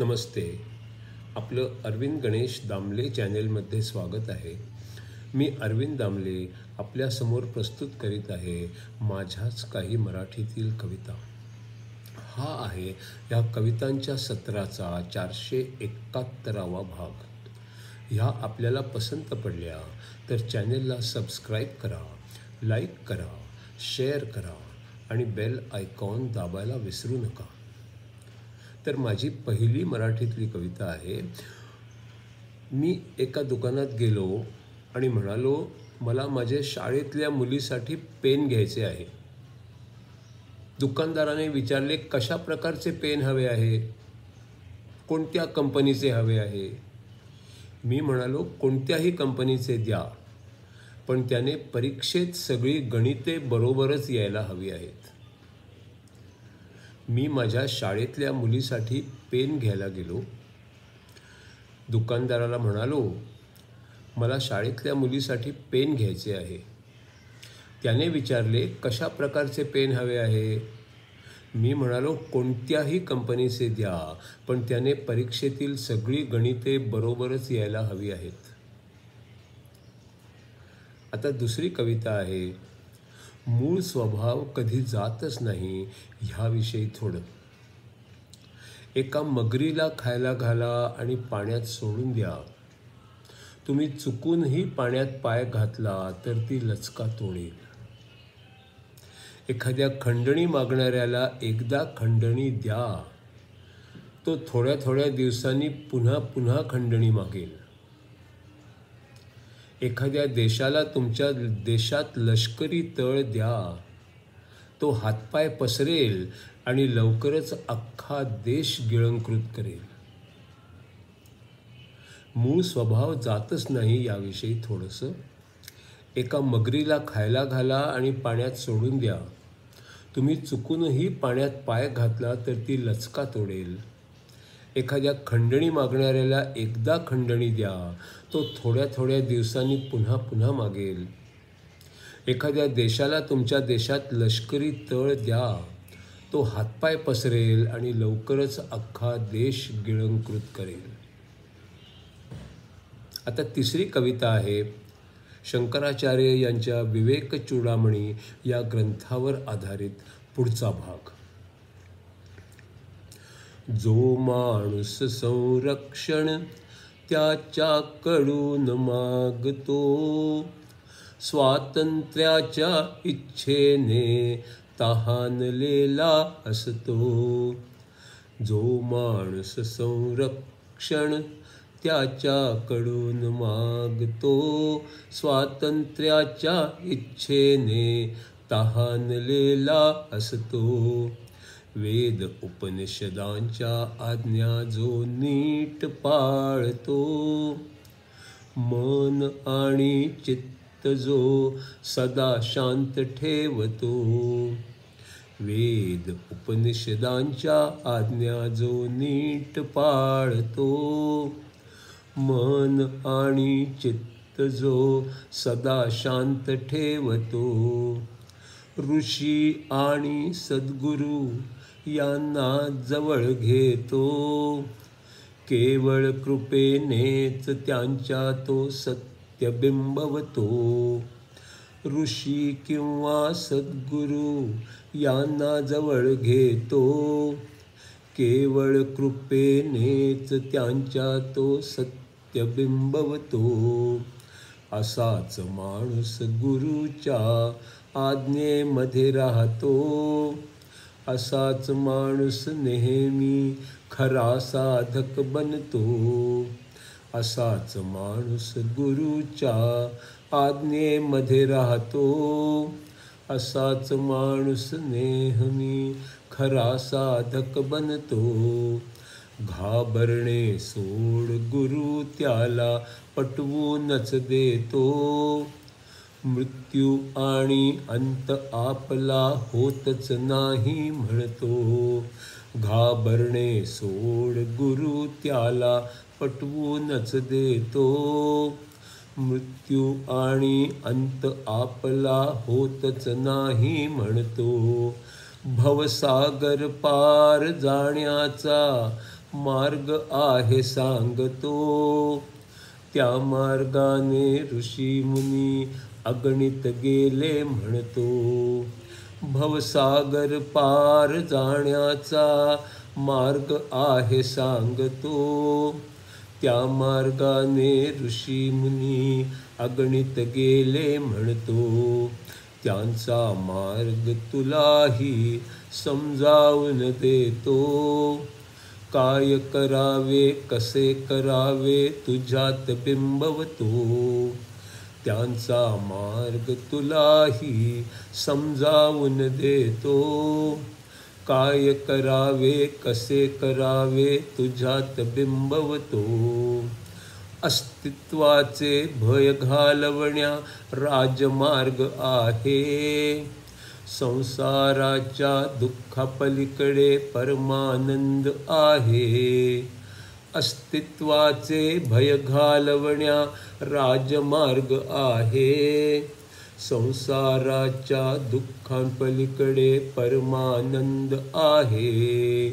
नमस्ते. आपलं अरविंद गणेश दामले चॅनेलमध्ये स्वागत आहे. मी अरविंद दामले आपल्यासमोर प्रस्तुत करीत आहे माझ्याच काही मराठीतील कविता. हा आहे या कवितांच्या सत्राचा 471वा भाग. ह्या आपल्याला पसंत पडल्या तर चॅनेलला सबस्क्राईब करा, लाईक करा, शेअर करा आणि बेल आयकॉन दाबायला विसरू नका. तर माझी पहिली मराठीतली कविता आहे. मी एका दुकानात गेलो आणि म्हणालो, मला माझ्या शाळेतल्या मुलीसाठी पेन घ्यायचे आहे. दुकानदाराने विचारले, कशा प्रकारचे पेन हवे आहे, कोणत्या कंपनीचे हवे आहे. मी म्हणालो, कोणत्याही कंपनीचे द्या, पण त्याने परीक्षेत सगळी गणिते बरोबरच यायला हवी आहेत. मी माझ्या शाळेतल्या मुलीसाठी पेन घ्यायला गेलो. दुकानदाराला म्हणालो, मला शाळेतल्या मुलीसाठी पेन घ्यायचे आहे. त्याने विचारले, कशा प्रकारचे पेन हवे आहे. मी म्हणालो, कोणत्याही कंपनीचे द्या, पण त्याने परीक्षेतील सगळी गणिते बरोबरच यायला हवी आहेत. आता दुसरी कविता आहे. मूळ स्वभाव कधी जातच नाही ह्याविषयी थोडं. एका मगरीला खायला घाला आणि पाण्यात सोडून द्या. तुम्ही चुकूनही पाण्यात पाय घातला तर ती लचका तोडेल. एखाद्या खंडणी मागणाऱ्याला एकदा खंडणी द्या, तो थोड्या थोड्या दिवसांनी पुन्हा पुन्हा खंडणी मागेल. एखाद्या देशाला तुमच्या देशात लष्करी तळ द्या, तो हातपाय पसरेल आणि लवकरच अख्खा देश गिळंकृत करेल. मूळ स्वभाव जातच नाही याविषयी थोडंसं. एका मगरीला खायला घाला आणि पाण्यात सोडून द्या. तुम्ही चुकूनही पाण्यात पाय घातला तर ती लचका तोडेल. एखाद्या खंडणी मागणाऱ्याला एकदा खंडणी द्या, तो थोड्या थोड्या दिवसांनी पुन्हा पुन्हा मागेल. एखाद्या देशाला तुमच्या देशात लष्करी तळ द्या, तो हातपाय पसरेल आणि लवकरच अख्खा देश गिळंकृत करेल. आता तिसरी कविता आहे. शंकराचार्य यांच्या विवेक चूडामणी या ग्रंथावर आधारित पुढचा भाग. जो माणूस संरक्षण त्याच्याकडून मागतो, स्वातंत्र्याच्या इच्छेने तहानलेला असतो. जो माणूस संरक्षण त्याच्याकडून मागतो, स्वातंत्र्याच्या इच्छेने तहानलेला असतो. वेद उपनिषदांच्या आज्ञा जो नीट पाळतो, मन आणि चित्त जो सदा शांत ठेवतो. वेद उपनिषदांच्या आज्ञा जो नीट पाळतो, मन आणि चित्त जो सदा शांत ठेवतो. ऋषी आणि सद्गुरू यांना जवळ घेतो, केवळ कृपेनेच त्यांच्या तो सत्य बिंबवतो. ऋषी किंवा सद्गुरू यांना जवळ घेतो, केवळ कृपेनेच त्यांच्या तो सत्य बिंबवतो. असाच माणूस गुरूच्या आज्ञेमध्ये राहतो, असाच माणूस नेहमी खरा साधक बनतो. असाच माणूस गुरूच्या आज्ञेमध्ये राहतो, असाच माणूस नेहमी खरा साधक बनतो. घाबरणे सोड, गुरु त्याला पटवूनच देतो. मृत्यू आणि अंत आपला होतच नाही म्हणतो. घाबरणे सोड, गुरु त्याला पटवूनच देतो. मृत्यू आणि अंत आपला होतच नाही म्हणतो. भवसागर पार जाण्याचा मार्ग आहे सांगतो, त्या मार्गाने ऋषी मुनी अगणित गेले म्हणतो. भवसागर पार जाण्याचा मार्ग आहे सांगतो, त्या मार्गाने ऋषी मुनी अगणित गेले म्हणतो. त्यांचा मार्ग तुलाही समजावून देतो, काय करावे कसे करावे तुझ्यात बिंबवतो. त्यांचा मार्ग तुलाही समजावून देतो, काय करावे कसे करावे तुझ्यात बिंबवतो. अस्तित्वाचे भय घालवण्या राजमार्ग आहे, संसाराच्या दुःखापलीकडे परमानंद आहे. अस्तित्वाचे भय घालवण्या राजमार्ग आहे, संसाराच्या दुःखांपलीकडे परमानंद आहे.